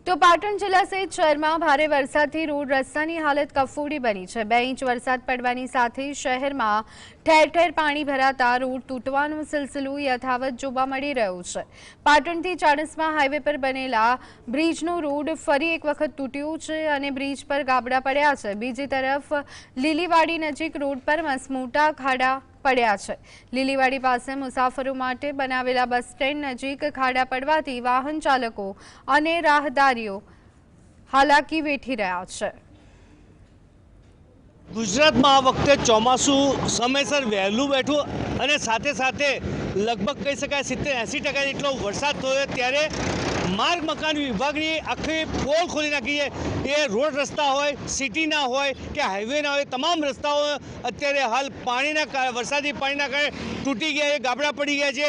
તો પાટણ જિલ્લા સહિત શહેરમાં ભારે વરસાદથી રોડ રસ્તાની હાલત કફોડી બની છે। 2 ઇંચ વરસાદ પડવાની સાથે શહેરમાં ઠેર ઠેર પાણી ભરાતા રોડ તૂટવાનો સિલસિલો યથાવત જોવા મળી રહ્યો છે। પાટણથી ચાણસ્મા હાઈવે પર બનેલા બ્રિજનો રોડ ફરી એક વખત તૂટ્યો છે અને બ્રિજ પર ગાબડા પડ્યા છે। બીજી તરફ લીલીવાડી નજીક રોડ પર મસમોટા ખાડા પડ્યા છે। લીલીવાડી પાસે મુસાફરો માટે બનાવેલા બસ સ્ટેન્ડ નજીક ખાડા પડવાથી વાહન ચાલકો અને રાહદારીઓ હાલાકી વેઠી રહ્યા છે। ગુજરાતમાં આ વખતે ચોમાસું સમયસર વહેલું બેઠું અને સાથે સાથે લગભગ કહી શકાય 70-80% જેટલો વરસાદ થયો, ત્યારે માર્ગ મકાન વિભાગની આખી પોલ ખોલી નાખી છે। એ રોડ રસ્તા હોય, સિટીના હોય કે હાઈવેના હોય, તમામ રસ્તાઓ અત્યારે હાલ વરસાદી પાણીના કારણે તૂટી ગયા છે, ગાબડા પડી ગયા છે।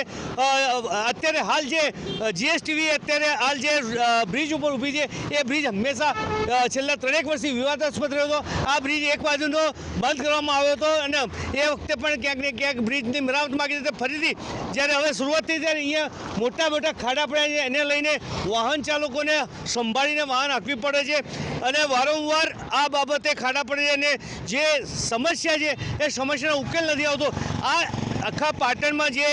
અત્યારે હાલ જે જીએસટીવી અત્યારે હાલ જે બ્રિજ ઉપર ઊભી છે, એ બ્રિજ હંમેશા છેલ્લા 3 વર્ષથી વિવાદાસ્પદ રહ્યો હતો। આ બ્રિજ એક બાજુનો બંધ કરવામાં આવ્યો હતો અને એ વખતે પણ ક્યાંક ને ક્યાંક બ્રિજની મરામત માગી હતી। ફરીથી જ્યારે હવે શરૂઆત થઈ ત્યારે અહીંયા મોટા મોટા ખાડા પડ્યા છે, એને લઈને વાહન ચાલકોને સંભાળીને વાહન હાંકવી પડે છે અને વારંવાર આ બાબતે ખાડા પડે છે અને જે સમસ્યા છે એ સમસ્યાનો ઉકેલ નથી આવતો। આ આખા પાટણમાં જે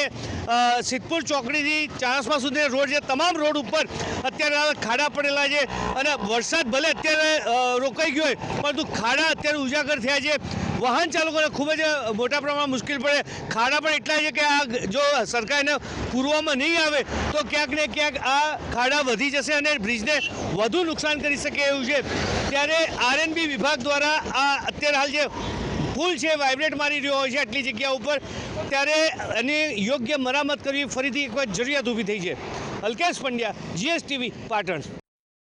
સિદ્ધપુર ચોકડીથી ચાણસ્મા સુધી રોડ છે, તમામ રોડ ઉપર અત્યારે ખાડા પડેલા છે અને વરસાદ ભલે અત્યારે રોકાઈ ગયો હોય, પરંતુ ખાડા અત્યારે ઉજાગર થયા છે। વાહન ચાલકોને ખૂબ જ મોટા પ્રમાણમાં મુશ્કેલ પડે। ખાડા પણ એટલા છે કે આ જો સરકાર એને પૂરવામાં નહીં આવે તો ક્યાંક ને ક્યાંક આ ખાડા વધી જશે અને બ્રિજને વધુ નુકસાન કરી શકે એવું છે। ત્યારે આરએનબી વિભાગ દ્વારા આ અત્યારે હાલ જે પુલ છે વાઇબ્રેટ મારી રહ્યો હોય છે આટલી જગ્યા ઉપર, ત્યારે એની યોગ્ય મરામત કરવી ફરીથી એક વાર જરૂરિયાત ઊભી થઈ છે। અલ્કેશ પંડ્યા, જીએસટીવી, પાટણ।